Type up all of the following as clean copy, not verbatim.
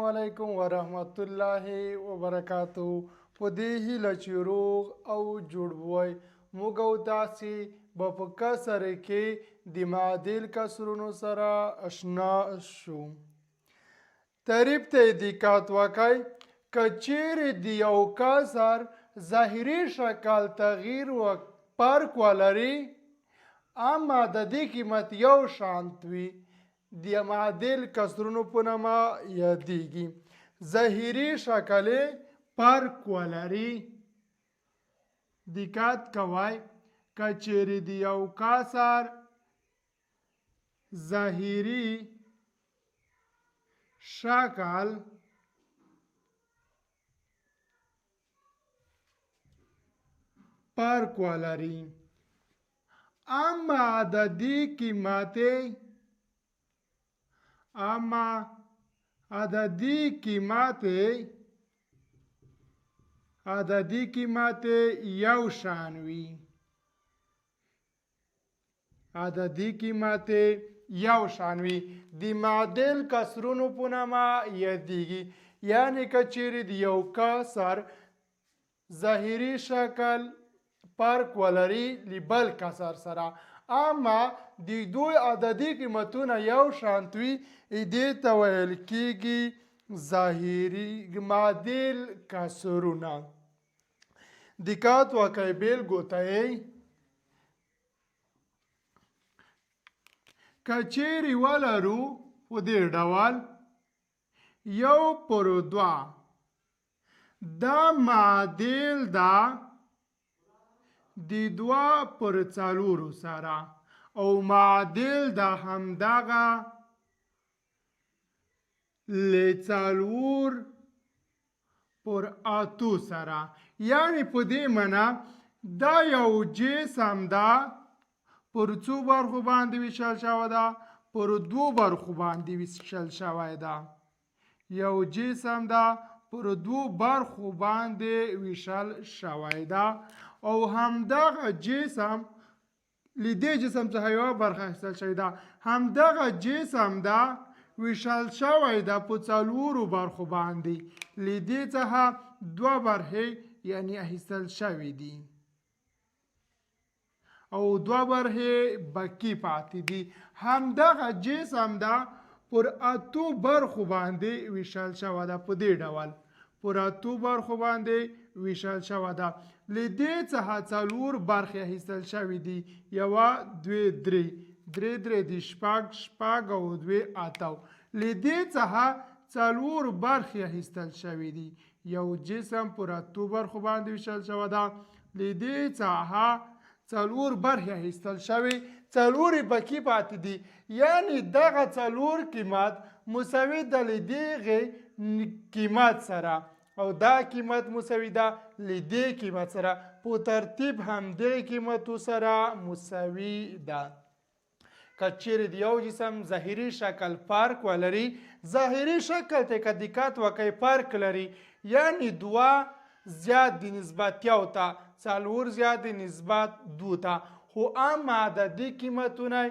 علیکم ورحمت الله وبرکاتو. په دې هیله چې روغ او جوړ وای موږ او تاسې به په کسر کې د معادل کسرونو سره اشنا شو. تعریف ته دقت وکړئ. که چیرې د یو کسر ظاهري شکل تغییر و فرق ولري اما د دې قیمت یو شانت وي د معادل کسرونو په نامه یادیږي. ظاهري شکل فرق ولري. دقت کوئ. که چیرې د یو کسر ظاهري شکل فرق ولري اما عددي قیمت یو شان وي. د معادل کسرونو په نامه یادیږي. یعنی که چیرې د یو کسر ظاهري شکل فرق ولري له بل کسر سره اما د دوی عددي قیمتونه یو شانت وي دې ته ویل کیږي ظاهري معادل کسرونه. دقت وکړئ. بیلګو ته که چیرې ولرو په دې ډول 1/2 دا معادل ده د 2/4 سره او معادل ده همدغه له 4/8 سره. یعنی په دې معنا دا یو جسم ده پر څو برخو باندې ویشل شوی ده؟ پر 2 برخو باندې ویشل شوی ده. یو جسم ده پر 2 برخو باندې ویشل شوی ده او همدغه جسم لیدې جسم څخه یوه برخه اخیستل شوې ده. همدغه جسم ده ویشل شوی ده په 4 برخو باندې لیدې څخه 2 برخې یعنی اخیستل شوې دي او 2 برخې باقي پاتې دي. همدغه جسم ده پر 8 برخو باندې ویشل شوی ده. په دې ډول پر 8 برخو باندې ویشل شوی ده. له دې څخه 4 برخې اخیستل شوې دي. 1 2 3 3 د شپږ او 2 8. له دې څخه 4 برخې اخیستل شوې دي. یو جسم پر 8 برخو باندې ویشل شوی ده. له دې څخه 4 برخې اخیستل شوې 4 باقي پاتې دي. یعنی دغه 4 قیمت مساوي ده له دغې قیمت سره او دا قیمت مساوي ده له دې قیمت سره په ترتیب همدغې قیمتو سره مساوي ده. که چیرې د یو جسم ظاهري شکل فرق ولري ظاهري شکل ته که دقت وکړئ فرق لري یعنی 2 زیات د نسبت 1 ته 4 زیات د نسبت 2 ته خو اما عددي قیمتونه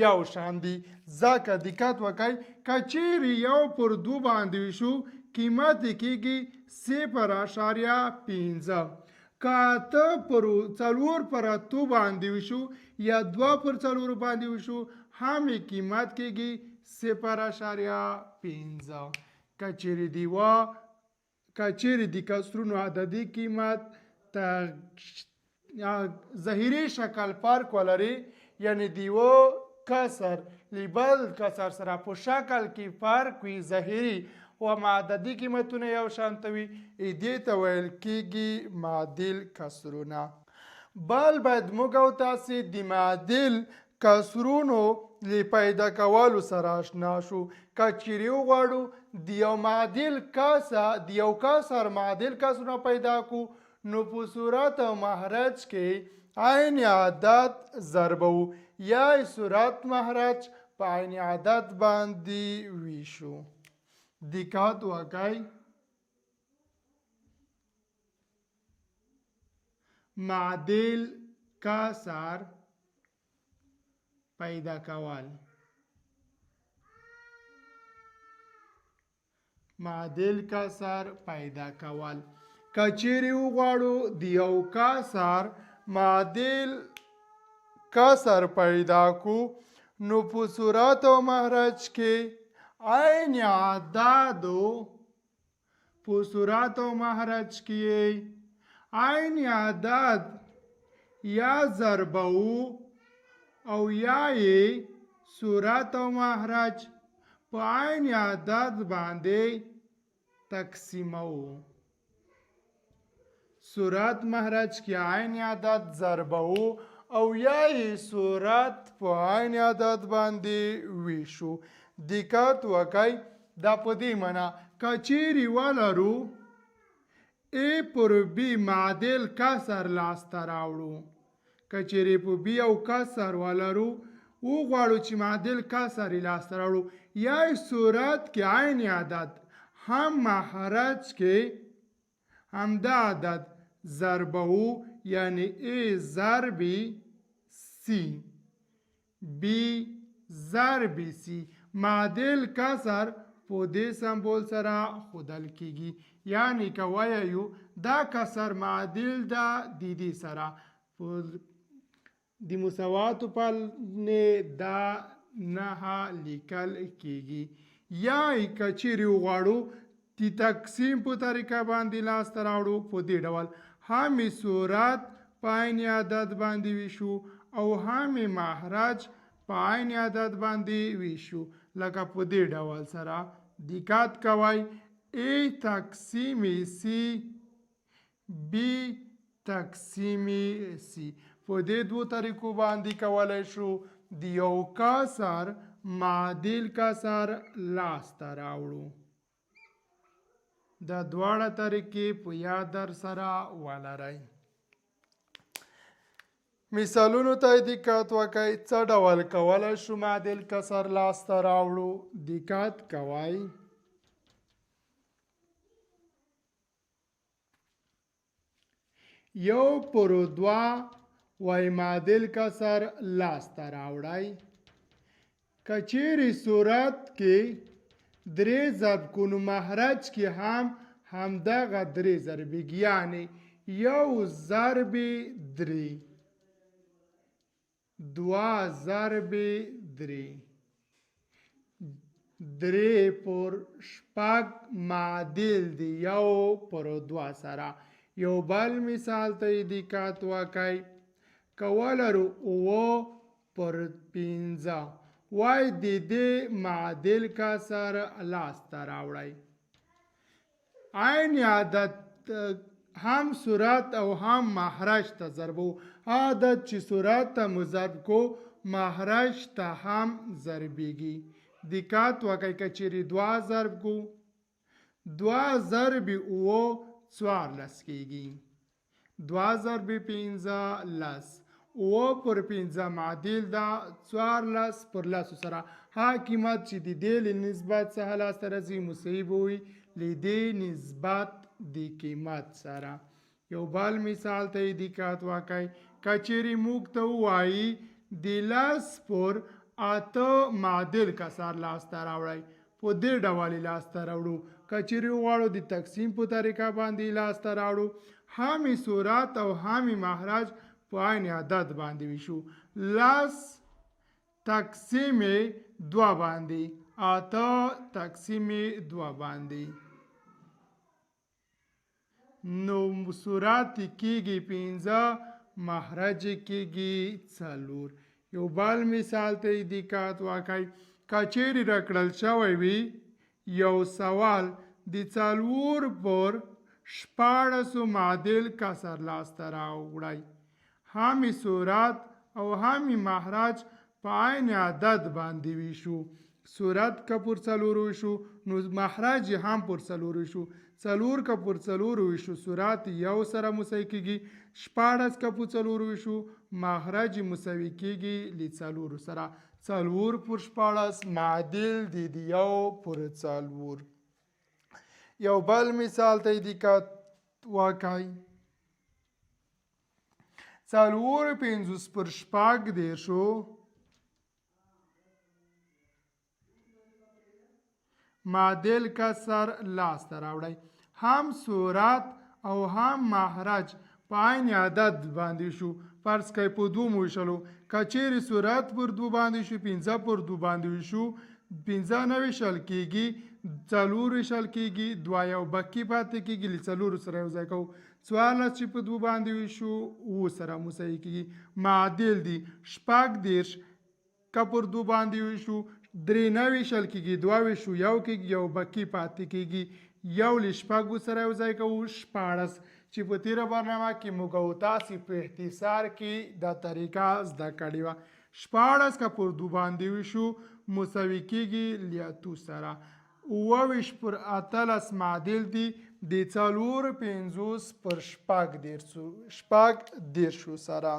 یو شان دي. ځکه دقت وکړئ که چیرې 1/2 باندې وشو قیمت یې کېږي 0.5. که 4/8 باندې وشو یا 2/4 باندې وشو هم یې قیمت کېږي 0.5. که چیرې د کسرونو عددي قیمت ظاهري شکل فرق ولري یعنی د یو کسر له بل کسر سره په شکل کې فرق وي ظاهري و عددي قیمتونه یو شانته وي دې ته ویل کېږي معادل کسرونه. بل باید موږ او تاسې د معادل کسرونو له پیدا کولو سره اشنا شو. که چیرې وغواړو د یو کسر معادل کسرونه پیدا کړو نو په صورت او مخرج کې عین عدد ضربو یا صورت مخرج په عین عدد باندې ویشو. دقت وکړئ. معادل کسر پیدا کول. معادل کسر پیدا کول. که چیرې وغواړو د یو کسر معادل کسر پیدا کو نو په صورت او مخرج کې عین اعدادو په صورت او مخرج کې عین اعداد یا ضربو او یا صورت او مخرج په عین اعداد باندې تقسیمو. صورت مخرج کې عین اعداد ضربو او یا صورت په عین اعداد باندې ویشو. دقت وکړئ دا په دې معنا که چیرې ولرو A پر B معادل کسر لاسته راوړو. که چیرې په B او کسر ولرو وغواړو چې معادل کسر یې لاسته راوړو یا صورت کې عین اعداد هم مخرج کې همدا عدد ضربو یعنی A ضرب C B ضرب C معادل کسر په دې سمبول سره ښودل کیږي. یعنی که وایو دا کسر معادل ده د دې سره د مساواتو په دا نهه لیکل کیږي. یا که چیرې وغواړو د تقسیم په طریقه باندې لاسته راوړو په دې ډول هم صورت په عین عدد باندې ویشو او هم مخرج په عین عدد باندې ویشو لکه په دې ډول سره. دقت کوئ A تقسیم C B تقسیم C په دې دوو طریقو باندې کولی شو د یو کسر معادل کسر لاسته راوړو. دا دواړه طریقې په یاد در سره ولرئ. مثالونو ته دقت وکړئ څه ډول کولی شو معادل کسر لاسته راوړو. دقت کوئ یو پر دوه وای معادل کسر لاسته راوړئ. که چیرې صورت کې درې ضرب کو نو مخرج کې هم همدغه درې ضربېږي یعنې یو ضرب درې دوه ضرب درې درې پر شپږ معادل دی یو پر دوه سره. یو بل مثال ته دقت وکړئ که ولرو اوه پر پنځه وای د دې معادل کسر لاسته راوړئ. عین عدد هم صورت او هم مخرج ته ضربو. عدد چې صورت ته مو ضرب کو مخرج ته هم ضربېږي. دقت وکړئ که چیرې دوه ضرب کو دوه ضرب اوه څوارلس کیږي. دوه ضرب پنځه لس اوه پر پنځه معادل ده څوارلس پر لسو سره. هغه قیمت چې د دې له نسبت څخه لاسته راځي مساوي به وي له دې نسبت د قیمت سره. یو بل مثال ته دقت وکړئ که چیرې موږ ته ووایي د لس پر اته معادل کسر لاسته راوړئ په دې ډول یې لاسته راوړو. که چیرې وغواړو د تقسیم په طریقه باندې لاسته راوړو هم صورت او هم مخرج په عین عدد باندې ویشو. لس تقسیم دوه باندې اته تقسیم دوه باندې نو صورت کیږي پنځه مخرج کیږي څلور. یو بل مثال ته دقت وکړئ که چیرې راکړل شوی وي یو سوال د څلور پر شپاړسو معادل کسر لاسته راوړئ. هم صورت او هم مخرج په عین عدد باندې ویشو. صورت که پر څلور ویشو نو مخرج هم پر څلور ویشو. څلور که پر څلور ویشو صورت یو سره مساوي کیږي. شپاړس که پر څلور ویشو مخرج مساوي کیږي له څلورو سره. څلور پر شپاړس معادل دی د یو پر څلور. یو بل مثال ته دقت وکړئ څلور پنځوس پر شپږ دېرشو معادل کسر لاسته راوړئ. هم صورت او هم مخرج په عین عدد باندې شو. فرض کړئ په دوو مو ویشلو. که چیرې صورت پر دوو باندې شو 15 پر دوو باندې ویشو 15 نه ویشل کېږي 4 ویشل کېږي 2 یو بقي پاتې کېږي له 4 سره یو ځای کوو 14 چې په دوو باندې ویشو 9 سره مساوي کېږي. معادل دي 14 که پر دوو باندې ویشو 3 نه ویشل کېږي 2 ویشو یو کېږي یو بقي پاتې کېږي یو له 6 سره یو ځای کوو 14 چې په تیره برنامه کې موږ او تاسې په اختصار کې دا طریقه زده کړې وه. 14 که پر دوو باندې ویشو مساوي کېږي له 8 سره 28 پر 18 معادل دي د 4 50 پر 14 سره.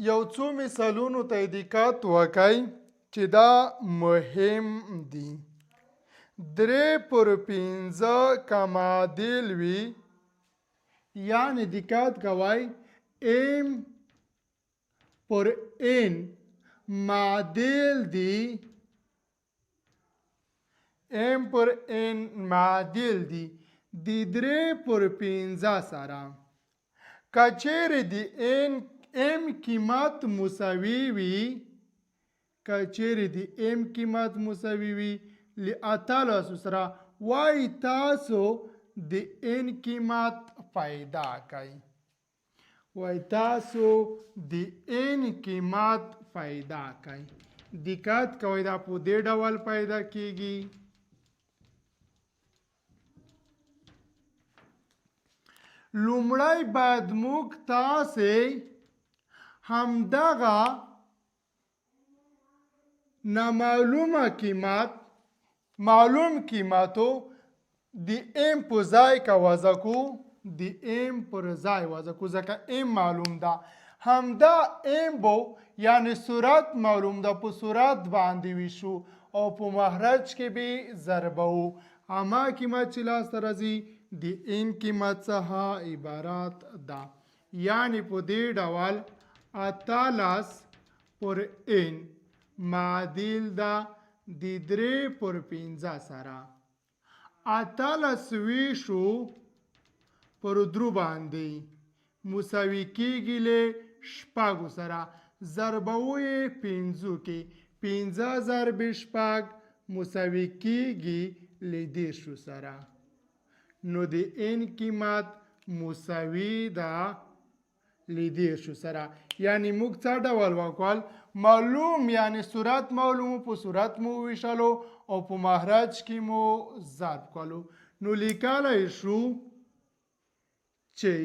یو څو مثالونو ته دقت وکړئ چې دا مهم دي. 3 پر 15 که معادل وي یعنی دقت کوئ m پر n معادل دي m پر n معادل دي د 3 پر 15 سره. که چیرې د m قیمت مساوي وي که چیرې د m قیمت مساوي وي له 18 سره وایي تاسو د n قیمت پیدا کړئ. وایي تاسو د n قیمت پیدا کړئ. دقت کوئ دا په دې ډول پیدا کېږي. لومړی باید موږ تاسې همدغه نامعلومه قیمت معلوم قیمتو د m په ځای که وضع کو د m پر ځای وضع کو ځکه m معلوم ده همدا m بو یعنی صورت معلوم ده په صورت باندې ویشو او په مخرج کې به ضربه وو اما قیمت چې لاسته راځي د n قیمت څخه عبارت ده. یعنی په دې ډول 18 پر n معادل ده د 3 پر 15 سره 18 ویشو پر درو باندې مساوي کېږي له 6 سره ضربه یې 5 کې 15 ضرب 6 مساوي کېږي له 10 سره. نو د n قیمت مساوي ده له 10 سره. یعنی موږ څه ډول وکړل معلوم یعنی صورت معلوم په صورت مو ویشلو او په مخرج کې مو ضرب کولو. نو لیکلی شو چې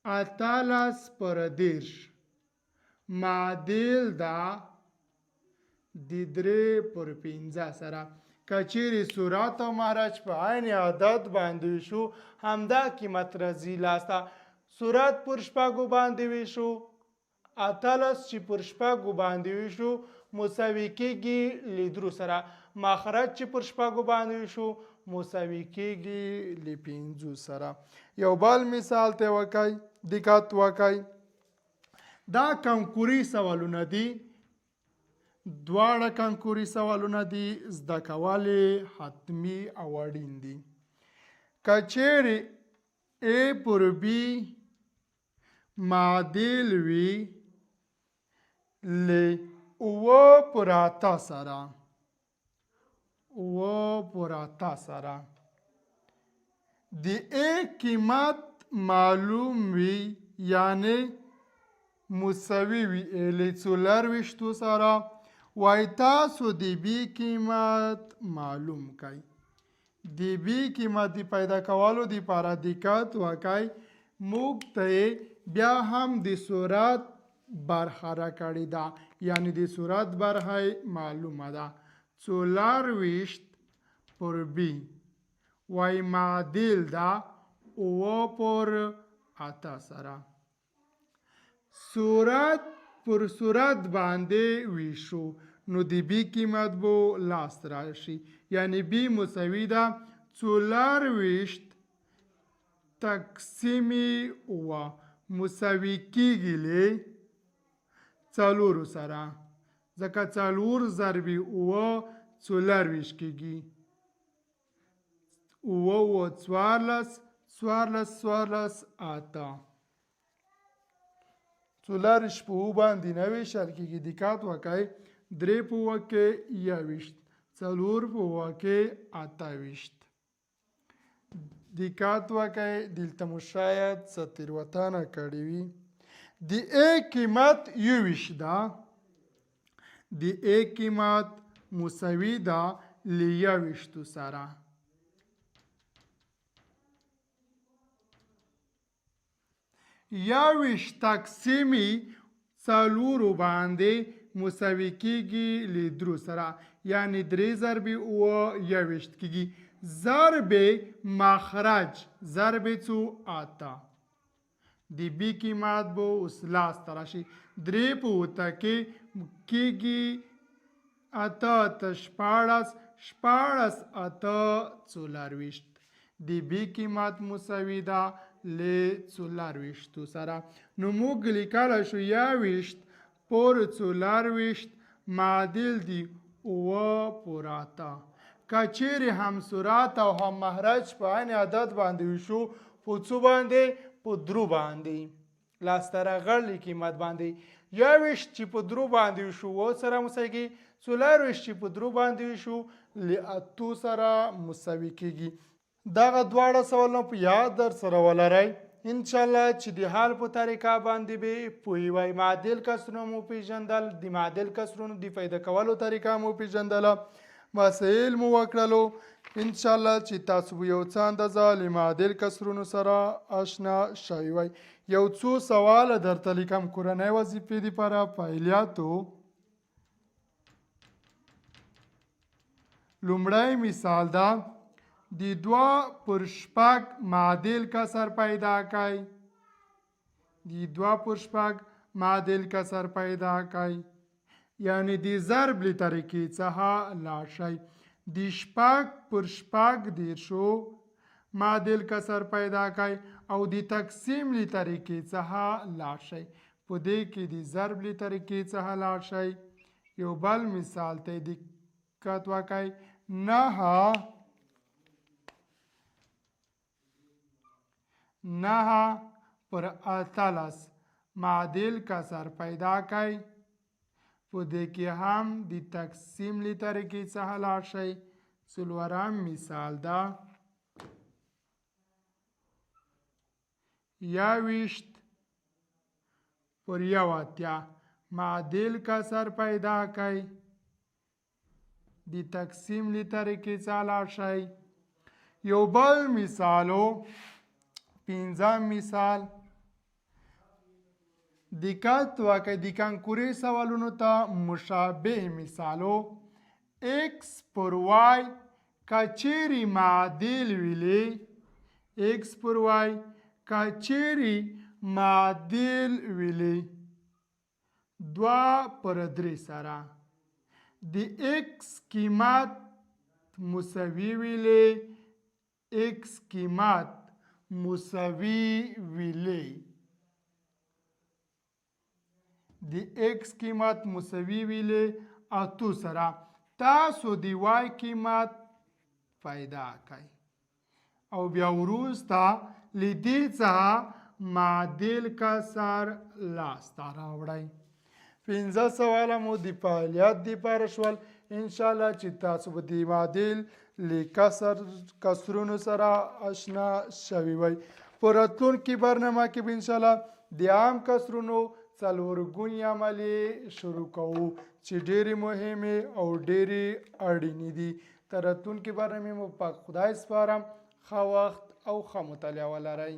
18 پر 10 معادل ده د 3 پر 15 سره. که چیرې صورت او مخرج په عین عدد باندې ویشو همدا قیمت راځي لاسته. صورت پر 6 باندې ویشو 18 چې پر 6 باندې ویشو مساوي کېږي له 3 سره. مخرج چې پر 6 باندې ویشو مساوي کېږي له 5 سره. یو بل مثال ته وکړئ دقت وکړئ. دا کنکوري سوالونه دي دواړه کنکوري سوالونه دي زده کول حتمي او اړین دي. که چیرې a پر b معادل وي له 9 پر 8 سره 9 پر 8 سره د a قیمت معلوم وي یعنی مساوي وي له 24 سره وای تاسو د بی قیمت معلوم کړئ. د بی قیمت پیدا کولو لپاره دقت وکړئ. موږ ته بیا هم د صورت برخه راکړې ده یعنی د صورت برخه معلومه ده 24 پر بی وای معادل ده 9 پر 8 سره. صورت پر صورت باندې ویشو نو د بی قیمت بو لاس راشي یعنی بی مساوي ده 24 تقسیم 9 مساوي کېږي له 4 سره ځکه 4 ضربې 7 څلرویشت کېږي. 7 14 14 14 8 څلرویشت په 7 باندې نه ویشل کېږي. دقت وکړئ 3 په 7 کې 21 4 په 7 کې 28. دقت وکړئ دلته مو شاید څه تېروتنه کړې وي. د ا قیمت 21 ده. د ا قیمت مساوي ده له 21 سره. یویشت تقسیمي 4 باندې مساوي کېږي له 3 سره، یعنی 3 ضربې 7 21 کېږي. ضرب مخرج ضرب څو 8. د بی قیمت به اوس لاس ته راشي. 3 په 8 کې کېږي 8 14 14 8 24. د بی قیمت مساوي ده له 24 سره. نو موږ لیکلی شو 21 پر 24 معادل دي 7 پر 8. که چیرې هم صورت او هم مخرج په عین عدد باندې وشو په څو باندې؟ په 3 باندې. لاسته راغلی قیمت باندې 21 چې په 3 باندې وشو 7 سره مساوي کېږي. 24 چې په 3 باندې وشو له 8 سره مساوي کېږي. دغه دواړه سوالونه په یاد در سره ولرئ انشاءالله چې د حل په طریقه باندې به پوهیږئ. معادل کسرونه مو پیژندل، د معادل کسرونو د پیدا کولو طریقه مو پیژندله، مسایل مو وکړلو. انشاءالله چې تاسو به یو څه اندازه له معادل کسرونو سره آشنا شوي وئ. یو څو سواله درته لیکم کورنۍ وظیفې دپاره فعالیاتو. لومړی مثال ده د 2 پر 6 معادل کسر پیدا کړئ. د 2 پر 6 معادل کسر پیدا کړئ، یعنی د ضرب له طریقې څخه لاړ شئ. د 6 پر 6 دیرشو معادل کسر پیدا کړئ او د تقسیم له طریقې څخه لاړ شئ. په دې کې د ضرب له طریقې څخه لاړ شئ. یو بل مثال ته دقت وکړئ. 9 پر 18 معادل کسر پیدا کړئ. په دې کې هم د تقسیم له طریقې څخه لاړ شئ. څلورم مثال ده 21 پر 80 معادل کسر پیدا کړئ. د تقسیم له طریقې څخه لاړ شئ. یو بل مثالو 5م مثال. دقت وکړئ د کنکورې سوالونو ته مشابه مثالو. x پر y که چیرې معادل ویلې x پر y که چیرې معادل ویلې 2 پر 3 سره د x قیمت مساوي ویلې x قیمت مساوي ویلې د x قیمت مساوي ویلې 8 سره تاسو د y قیمت پیدا کړئ او بیا وروسته له دې څخه معادل کسر لاسته راوړئ. 15 سواله مو د فعالیت دپاره شول. انشاءالله چې تاسو به د معادل له کسرونو سره آشنا شوي وئ. په راتلونکي برنامه کې به انشاءالله د عام کسرونو 4 ګونې عملې شروع کوو چې ډېرې مهمې او ډېرې اړینې دي. تر راتلونکي برنامې مو په خدای سپارم. ښه وخت او ښه مطالعه ولرئ.